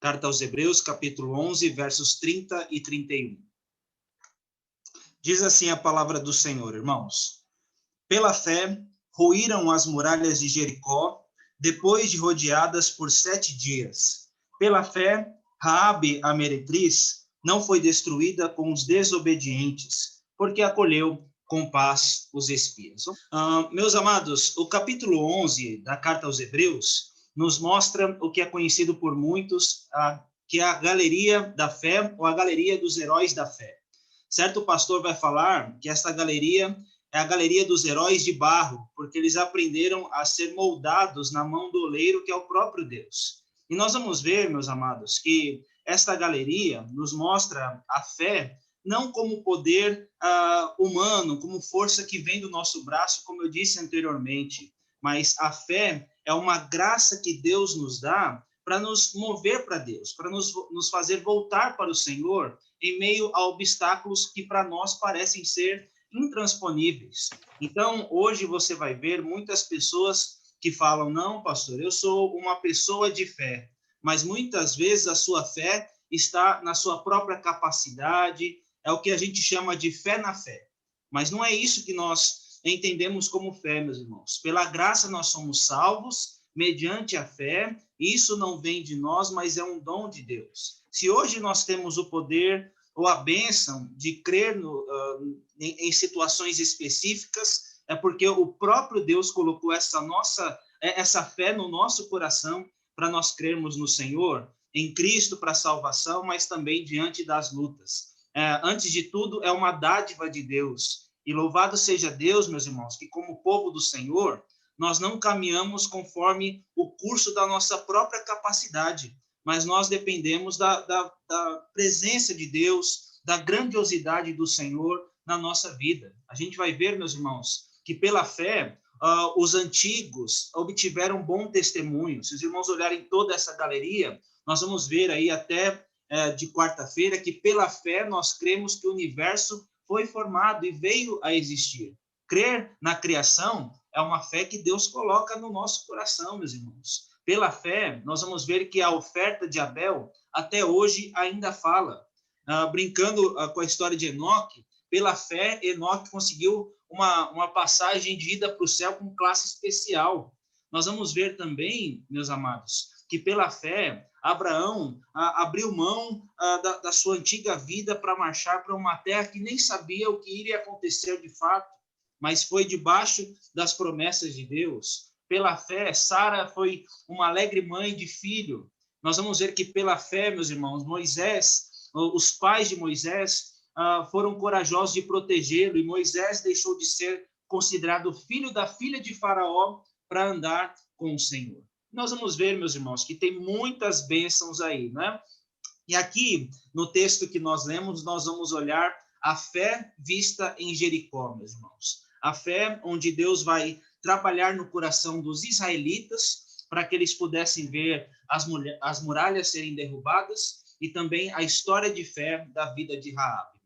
Carta aos Hebreus, capítulo 11, versos 30 e 31. Diz assim a palavra do Senhor, irmãos. Pela fé, ruíram as muralhas de Jericó, depois de rodeadas por 7 dias. Pela fé, Raabe, a meretriz, não foi destruída com os desobedientes, porque acolheu com paz os espias. Meus amados, o capítulo 11 da Carta aos Hebreus nos mostra o que é conhecido por muitos, que é a galeria da fé, ou a galeria dos heróis da fé. Certo pastor vai falar que essa galeria é a galeria dos heróis de barro, porque eles aprenderam a ser moldados na mão do oleiro, que é o próprio Deus. E nós vamos ver, meus amados, que esta galeria nos mostra a fé não como poder humano, como força que vem do nosso braço, como eu disse anteriormente, mas a fé é uma graça que Deus nos dá para nos mover para Deus, para nos fazer voltar para o Senhor em meio a obstáculos que para nós parecem ser intransponíveis. Então, hoje você vai ver muitas pessoas que falam, não, pastor, eu sou uma pessoa de fé, mas muitas vezes a sua fé está na sua própria capacidade, é o que a gente chama de fé na fé. Mas não é isso que nós entendemos como fé, meus irmãos. Pela graça nós somos salvos, mediante a fé, isso não vem de nós, mas é um dom de Deus. Se hoje nós temos o poder ou a bênção de crer em situações específicas, é porque o próprio Deus colocou essa fé no nosso coração para nós crermos no Senhor, em Cristo para a salvação, mas também diante das lutas. Antes de tudo, é uma dádiva de Deus. E louvado seja Deus, meus irmãos, que como povo do Senhor, nós não caminhamos conforme o curso da nossa própria capacidade, mas nós dependemos da presença de Deus, da grandiosidade do Senhor na nossa vida. A gente vai ver, meus irmãos, que pela fé, os antigos obtiveram bom testemunho. Se os irmãos olharem toda essa galeria, nós vamos ver aí até de quarta-feira que pela fé nós cremos que o universo foi formado e veio a existir. Crer na criação é uma fé que Deus coloca no nosso coração, meus irmãos. Pela fé, nós vamos ver que a oferta de Abel, até hoje, ainda fala. Brincando com a história de Enoque, pela fé, Enoque conseguiu uma passagem de ida para o céu com classe especial. Nós vamos ver também, meus amados, que pela fé, Abraão abriu mão da sua antiga vida para marchar para uma terra que nem sabia o que iria acontecer de fato, mas foi debaixo das promessas de Deus. Pela fé, Sara foi uma alegre mãe de filho. Nós vamos ver que pela fé, meus irmãos, os pais de Moisés foram corajosos de protegê-lo, e Moisés deixou de ser considerado filho da filha de Faraó para andar com o Senhor. Nós vamos ver, meus irmãos, que tem muitas bênçãos aí, né? E aqui, no texto que nós lemos, nós vamos olhar a fé vista em Jericó, meus irmãos. A fé onde Deus vai trabalhar no coração dos israelitas para que eles pudessem ver as muralhas serem derrubadas e também a história de fé da vida de Raabe.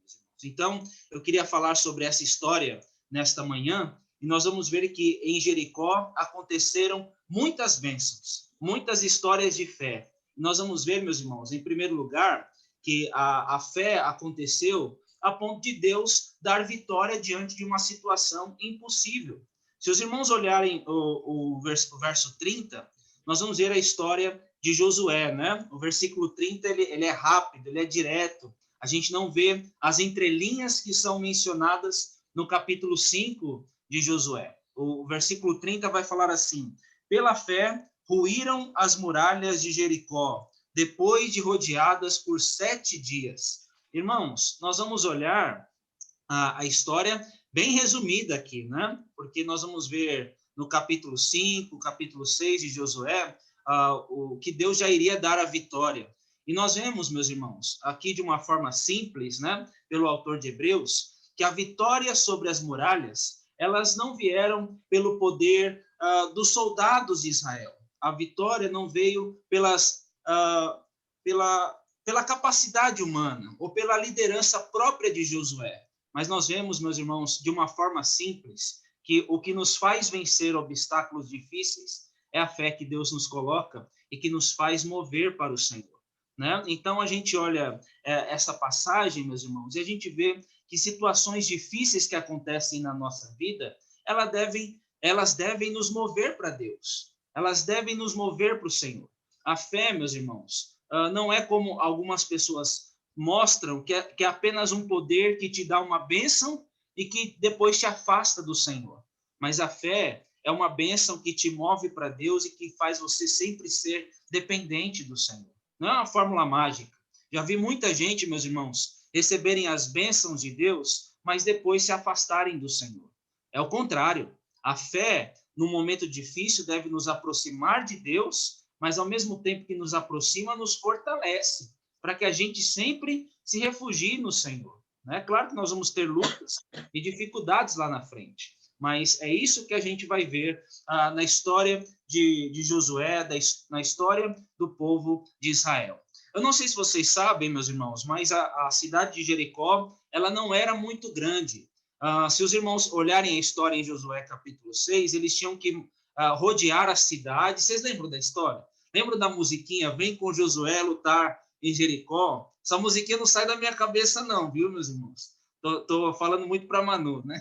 Então, eu queria falar sobre essa história nesta manhã, e nós vamos ver que em Jericó aconteceram muitas bênçãos, muitas histórias de fé. Nós vamos ver, meus irmãos, em primeiro lugar, que a fé aconteceu a ponto de Deus dar vitória diante de uma situação impossível. Se os irmãos olharem o verso 30, nós vamos ver a história de Josué, né? O versículo 30, ele é rápido, ele é direto. A gente não vê as entrelinhas que são mencionadas no capítulo 5 de Josué. O versículo 30 vai falar assim: pela fé, ruíram as muralhas de Jericó, depois de rodeadas por 7 dias. Irmãos, nós vamos olhar a história bem resumida aqui, né? Porque nós vamos ver no capítulo 5, capítulo 6 de Josué, o que Deus já iria dar a vitória. E nós vemos, meus irmãos, aqui de uma forma simples, né, pelo autor de Hebreus, que a vitória sobre as muralhas, elas não vieram pelo poder dos soldados de Israel. A vitória não veio pela capacidade humana ou pela liderança própria de Josué. Mas nós vemos, meus irmãos, de uma forma simples, que o que nos faz vencer obstáculos difíceis é a fé que Deus nos coloca e que nos faz mover para o Senhor. né? Então, a gente olha essa passagem, meus irmãos, e a gente vê que situações difíceis que acontecem na nossa vida, elas devem nos mover para Deus, elas devem nos mover para o Senhor. A fé, meus irmãos, não é como algumas pessoas mostram, que é apenas um poder que te dá uma bênção e que depois te afasta do Senhor. Mas a fé é uma bênção que te move para Deus e que faz você sempre ser dependente do Senhor. Não é uma fórmula mágica. Já vi muita gente, meus irmãos, receberem as bênçãos de Deus, mas depois se afastarem do Senhor. É o contrário. A fé, no momento difícil, deve nos aproximar de Deus, mas ao mesmo tempo que nos aproxima, nos fortalece, para que a gente sempre se refugie no Senhor. É claro que nós vamos ter lutas e dificuldades lá na frente, mas é isso que a gente vai ver na história de Josué, na história do povo de Israel. Eu não sei se vocês sabem, meus irmãos, mas a cidade de Jericó, ela não era muito grande. Se os irmãos olharem a história em Josué capítulo 6, eles tinham que rodear a cidade. Vocês lembram da história? Lembram da musiquinha, Vem com Josué lutar em Jericó? Essa musiquinha não sai da minha cabeça não, viu, meus irmãos? Tô falando muito para Manu, né?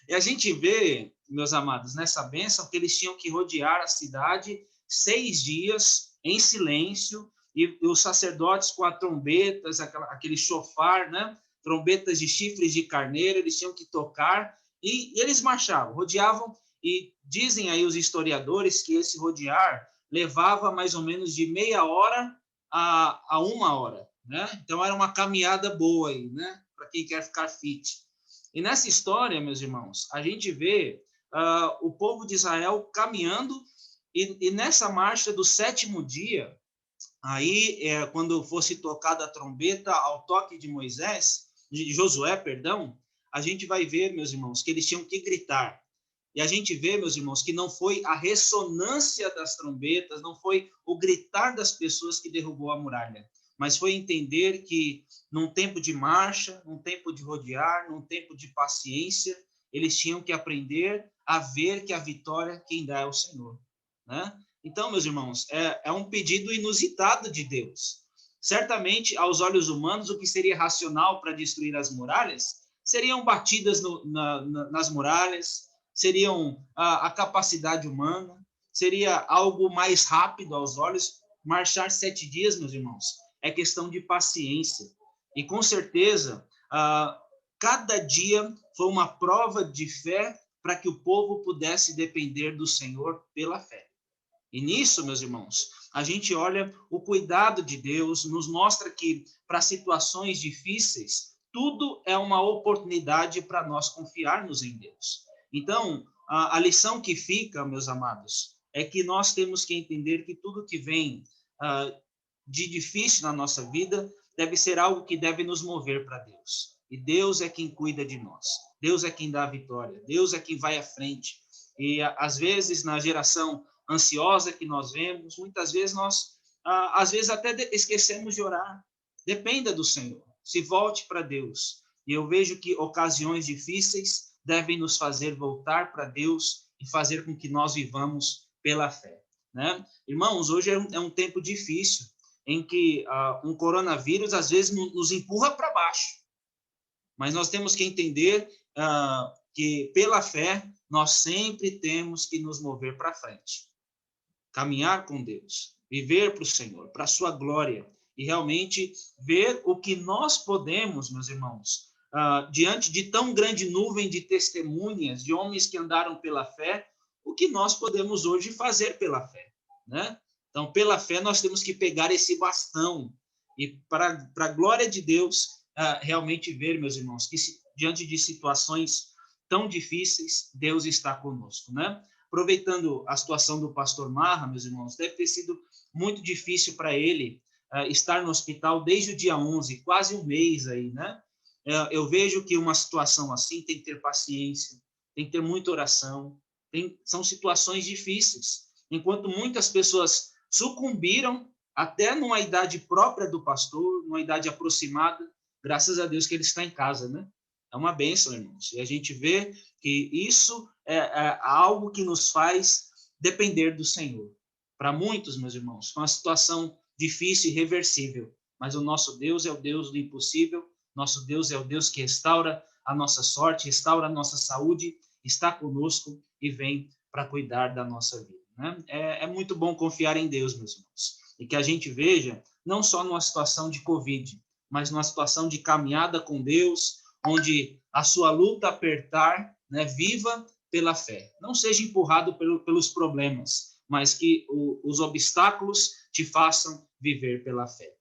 E a gente vê, meus amados, nessa bênção, que eles tinham que rodear a cidade 6 dias em silêncio, e os sacerdotes com as trombetas, aquele chofar, né? Trombetas de chifres de carneiro, eles tinham que tocar, e eles marchavam, rodeavam, e dizem aí os historiadores que esse rodear levava mais ou menos de meia hora a 1 hora, né? Então era uma caminhada boa aí, né? Para quem quer ficar fit. E nessa história, meus irmãos, a gente vê o povo de Israel caminhando, e nessa marcha do 7º dia, aí, quando fosse tocada a trombeta ao toque de Moisés, de Josué, perdão, a gente vai ver, meus irmãos, que eles tinham que gritar. E a gente vê, meus irmãos, que não foi a ressonância das trombetas, não foi o gritar das pessoas que derrubou a muralha, mas foi entender que num tempo de marcha, num tempo de rodear, num tempo de paciência, eles tinham que aprender a ver que a vitória quem dá é o Senhor, né? Então, meus irmãos, é um pedido inusitado de Deus. Certamente, aos olhos humanos, o que seria racional para destruir as muralhas seriam batidas nas muralhas, seriam a capacidade humana, seria algo mais rápido aos olhos. Marchar 7 dias, meus irmãos, é questão de paciência. E com certeza, cada dia foi uma prova de fé para que o povo pudesse depender do Senhor pela fé. E nisso, meus irmãos, a gente olha o cuidado de Deus, nos mostra que para situações difíceis, tudo é uma oportunidade para nós confiarmos em Deus. Então, a lição que fica, meus amados, é que nós temos que entender que tudo que vem de difícil na nossa vida deve ser algo que deve nos mover para Deus. E Deus é quem cuida de nós. Deus é quem dá a vitória. Deus é quem vai à frente. E às vezes, na geração ansiosa que nós vemos, muitas vezes nós, às vezes até esquecemos de orar. Dependa do Senhor. Se volte para Deus. E eu vejo que ocasiões difíceis devem nos fazer voltar para Deus e fazer com que nós vivamos pela fé, né? Irmãos, hoje é um tempo difícil, em que um coronavírus às vezes nos empurra para baixo. Mas nós temos que entender que pela fé nós sempre temos que nos mover para frente. Caminhar com Deus, viver para o Senhor, para a sua glória, e realmente ver o que nós podemos, meus irmãos, diante de tão grande nuvem de testemunhas, de homens que andaram pela fé, o que nós podemos hoje fazer pela fé, né? Então, pela fé, nós temos que pegar esse bastão e, para a glória de Deus, realmente ver, meus irmãos, que diante de situações tão difíceis, Deus está conosco, né? Aproveitando a situação do pastor Marra, meus irmãos, deve ter sido muito difícil para ele estar no hospital desde o dia 11, quase um mês aí, né? Eu vejo que uma situação assim tem que ter paciência, tem que ter muita oração, são situações difíceis. Enquanto muitas pessoas sucumbiram até numa idade própria do pastor, numa idade aproximada, graças a Deus que ele está em casa, né? É uma bênção, irmãos. E a gente vê que isso é algo que nos faz depender do Senhor. Para muitos, meus irmãos, com a situação difícil e irreversível. Mas o nosso Deus é o Deus do impossível, nosso Deus é o Deus que restaura a nossa sorte, restaura a nossa saúde, está conosco e vem para cuidar da nossa vida, né? É muito bom confiar em Deus, meus irmãos, e que a gente veja, não só numa situação de Covid, mas numa situação de caminhada com Deus, onde a sua luta apertar, né, viva pela fé. Não seja empurrado pelos problemas, mas que os obstáculos te façam viver pela fé.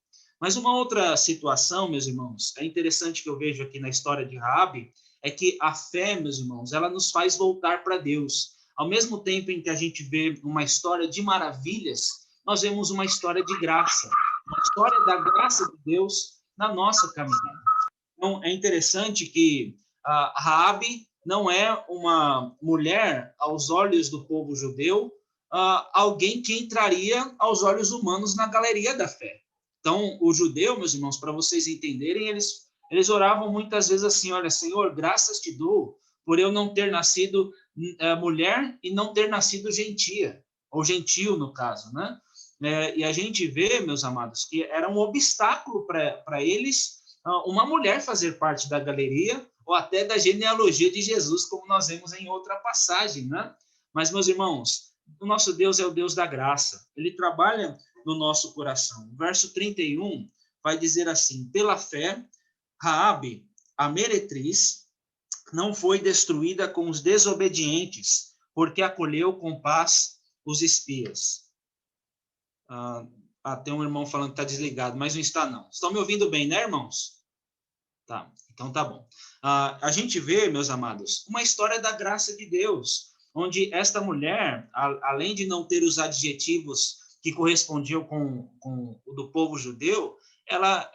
Mas uma outra situação, meus irmãos, é interessante que eu vejo aqui na história de Raabe, é que a fé, meus irmãos, ela nos faz voltar para Deus. Ao mesmo tempo em que a gente vê uma história de maravilhas, nós vemos uma história de graça, uma história da graça de Deus na nossa caminhada. Então, é interessante que Raabe não é uma mulher, aos olhos do povo judeu, alguém que entraria aos olhos humanos na galeria da fé. Então, o judeu, meus irmãos, para vocês entenderem, eles oravam muitas vezes assim: olha, Senhor, graças te dou por eu não ter nascido mulher e não ter nascido gentia, ou gentil, no caso, né? E a gente vê, meus amados, que era um obstáculo para eles uma mulher fazer parte da galeria ou até da genealogia de Jesus, como nós vemos em outra passagem, né? Mas, meus irmãos, o nosso Deus é o Deus da graça. Ele trabalha no nosso coração. O verso 31 vai dizer assim: pela fé, Raabe, a meretriz, não foi destruída com os desobedientes, porque acolheu com paz os espias. Tem um irmão falando que está desligado, mas não está, não. Estão me ouvindo bem, né, irmãos? Tá, então tá bom. A gente vê, meus amados, uma história da graça de Deus, onde esta mulher, além de não ter os adjetivos que correspondiam com o do povo judeu, ela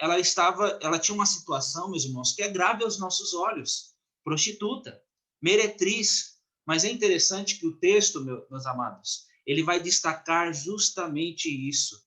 tinha uma situação, meus irmãos, que é grave aos nossos olhos: prostituta, meretriz. Mas é interessante que o texto, meus amados, ele vai destacar justamente isso.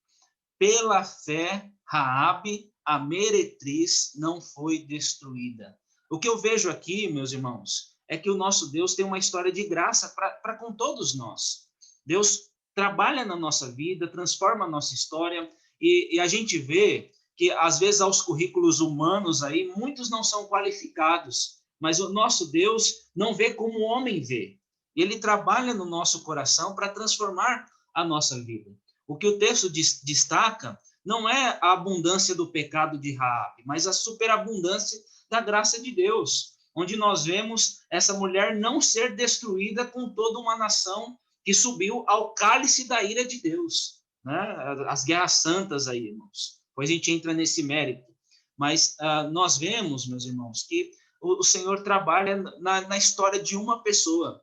Pela fé, Raabe, a meretriz, não foi destruída. O que eu vejo aqui, meus irmãos, é que o nosso Deus tem uma história de graça para com todos nós. Deus trabalha na nossa vida, transforma a nossa história, e a gente vê que, às vezes, aos currículos humanos aí, muitos não são qualificados, mas o nosso Deus não vê como o homem vê. Ele trabalha no nosso coração para transformar a nossa vida. O que o texto destaca não é a abundância do pecado de Raabe, mas a superabundância da graça de Deus, onde nós vemos essa mulher não ser destruída com toda uma nação que subiu ao cálice da ira de Deus, né? As guerras santas aí, irmãos. Depois a gente entra nesse mérito. Mas nós vemos, meus irmãos, que o Senhor trabalha na história de uma pessoa.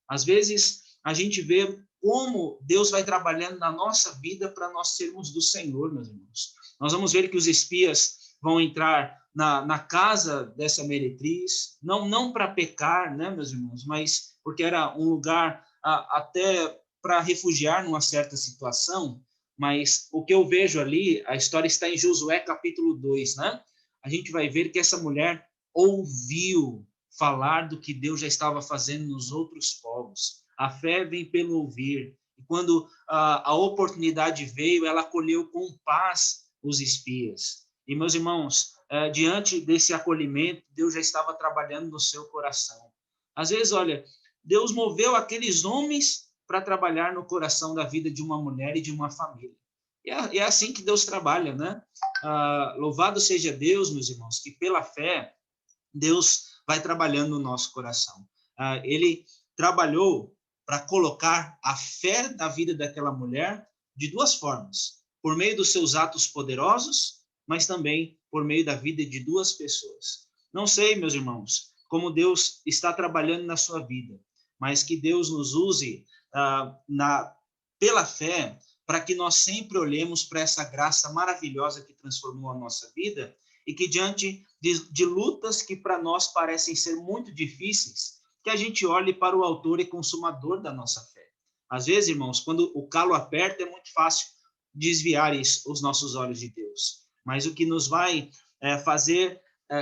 Às vezes a gente vê como Deus vai trabalhando na nossa vida para nós sermos do Senhor, meus irmãos. Nós vamos ver que os espias vão entrar na casa dessa meretriz, não para pecar, né, meus irmãos, mas porque era um lugar até para refugiar numa certa situação. Mas o que eu vejo ali, a história está em Josué capítulo 2, né? A gente vai ver que essa mulher ouviu falar do que Deus já estava fazendo nos outros povos. A fé vem pelo ouvir. E quando a oportunidade veio, ela acolheu com paz os espias. E, meus irmãos, diante desse acolhimento, Deus já estava trabalhando no seu coração. Às vezes, olha, Deus moveu aqueles homens para trabalhar no coração da vida de uma mulher e de uma família. E é assim que Deus trabalha, né? Louvado seja Deus, meus irmãos, que pela fé, Deus vai trabalhando no nosso coração. Ele trabalhou para colocar a fé na vida daquela mulher de duas formas: por meio dos seus atos poderosos, mas também por meio da vida de duas pessoas. Não sei, meus irmãos, como Deus está trabalhando na sua vida, mas que Deus nos use pela fé, para que nós sempre olhemos para essa graça maravilhosa que transformou a nossa vida, e que diante de lutas que para nós parecem ser muito difíceis, que a gente olhe para o autor e consumador da nossa fé. Às vezes, irmãos, quando o calo aperta, é muito fácil desviar os nossos olhos de Deus. Mas o que nos vai fazer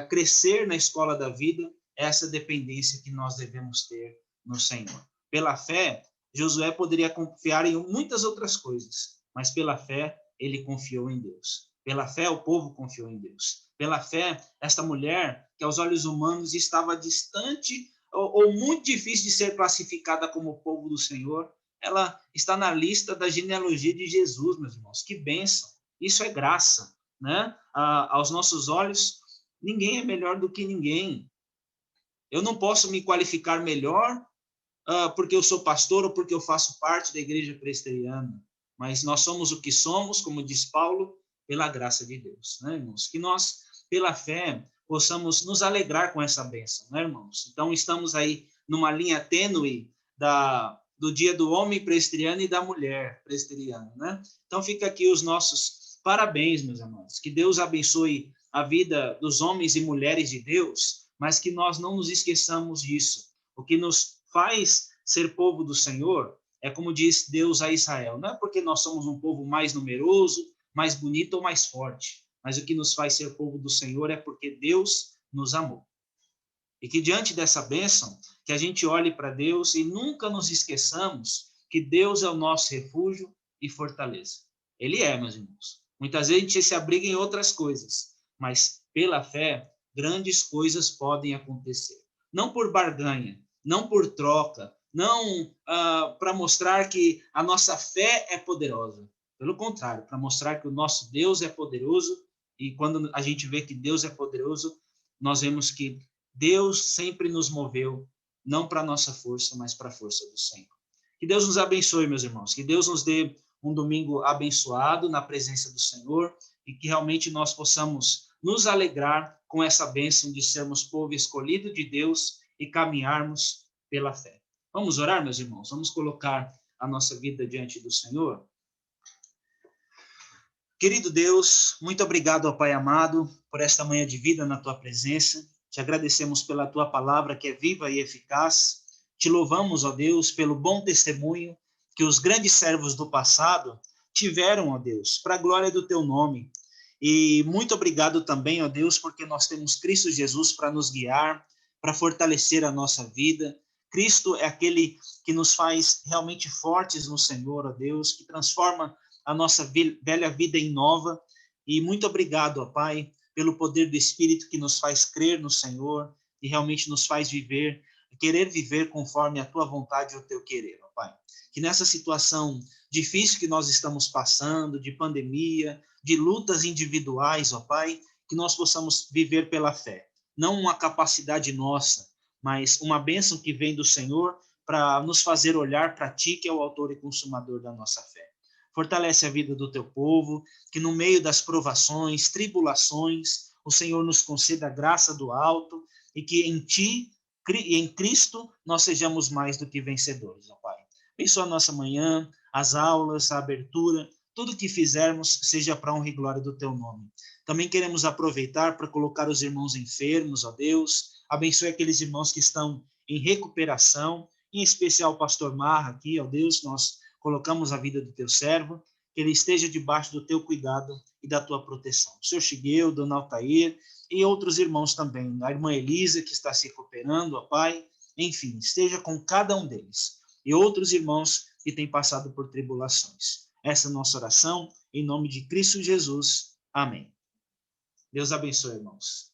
crescer na escola da vida é essa dependência que nós devemos ter no Senhor. Pela fé, Josué poderia confiar em muitas outras coisas, mas pela fé, ele confiou em Deus. Pela fé, o povo confiou em Deus. Pela fé, esta mulher, que aos olhos humanos estava distante ou muito difícil de ser classificada como povo do Senhor, ela está na lista da genealogia de Jesus, meus irmãos. Que bênção! Isso é graça, né? Aos nossos olhos, ninguém é melhor do que ninguém. Eu não posso me qualificar melhor porque eu sou pastor ou porque eu faço parte da igreja presbiteriana, mas nós somos o que somos, como diz Paulo, pela graça de Deus, né, irmãos? Que nós, pela fé, possamos nos alegrar com essa bênção, né, irmãos? Então, estamos aí numa linha tênue do dia do homem presbiteriano e da mulher presbiteriana, né? Então, fica aqui os nossos parabéns, meus amados. Que Deus abençoe a vida dos homens e mulheres de Deus, mas que nós não nos esqueçamos disso. O que nos faz ser povo do Senhor é como diz Deus a Israel. Não é porque nós somos um povo mais numeroso, mais bonito ou mais forte, mas o que nos faz ser povo do Senhor é porque Deus nos amou. E que diante dessa bênção, que a gente olhe para Deus e nunca nos esqueçamos que Deus é o nosso refúgio e fortaleza. Ele é, meus irmãos. Muitas vezes a gente se abriga em outras coisas, mas pela fé, grandes coisas podem acontecer. Não por barganha, não por troca, não para mostrar que a nossa fé é poderosa. Pelo contrário, para mostrar que o nosso Deus é poderoso, e quando a gente vê que Deus é poderoso, nós vemos que Deus sempre nos moveu, não para a nossa força, mas para a força do Senhor. Que Deus nos abençoe, meus irmãos, que Deus nos dê um domingo abençoado na presença do Senhor e que realmente nós possamos nos alegrar com essa bênção de sermos povo escolhido de Deus e caminharmos pela fé. Vamos orar, meus irmãos? Vamos colocar a nossa vida diante do Senhor? Querido Deus, muito obrigado, ó Pai amado, por esta manhã de vida na Tua presença. Te agradecemos pela Tua palavra que é viva e eficaz. Te louvamos, ó Deus, pelo bom testemunho que os grandes servos do passado tiveram, ó Deus, para a glória do Teu nome. E muito obrigado também, ó Deus, porque nós temos Cristo Jesus para nos guiar, para fortalecer a nossa vida. Cristo é aquele que nos faz realmente fortes no Senhor, ó Deus, que transforma a nossa velha vida em nova. E muito obrigado, ó Pai, pelo poder do Espírito que nos faz crer no Senhor e realmente nos faz viver, querer viver conforme a Tua vontade e o Teu querer, ó Pai. Que nessa situação difícil que nós estamos passando, de pandemia, de lutas individuais, ó Pai, que nós possamos viver pela fé. Não uma capacidade nossa, mas uma bênção que vem do Senhor para nos fazer olhar para Ti, que é o autor e consumador da nossa fé. Fortalece a vida do Teu povo, que no meio das provações, tribulações, o Senhor nos conceda a graça do alto e que em Ti e em Cristo nós sejamos mais do que vencedores, ó Pai. Abençoa a nossa manhã, as aulas, a abertura, tudo que fizermos seja para a honra e glória do Teu nome. Também queremos aproveitar para colocar os irmãos enfermos, ó Deus. Abençoe aqueles irmãos que estão em recuperação, em especial o pastor Marra aqui, ó Deus, nós colocamos a vida do Teu servo, que ele esteja debaixo do Teu cuidado e da Tua proteção. O Senhor Shigueu, Dona Altair e outros irmãos também, a irmã Elisa, que está se recuperando, ó Pai, enfim, esteja com cada um deles. E outros irmãos que têm passado por tribulações. Essa é a nossa oração, em nome de Cristo Jesus. Amém. Deus abençoe, irmãos.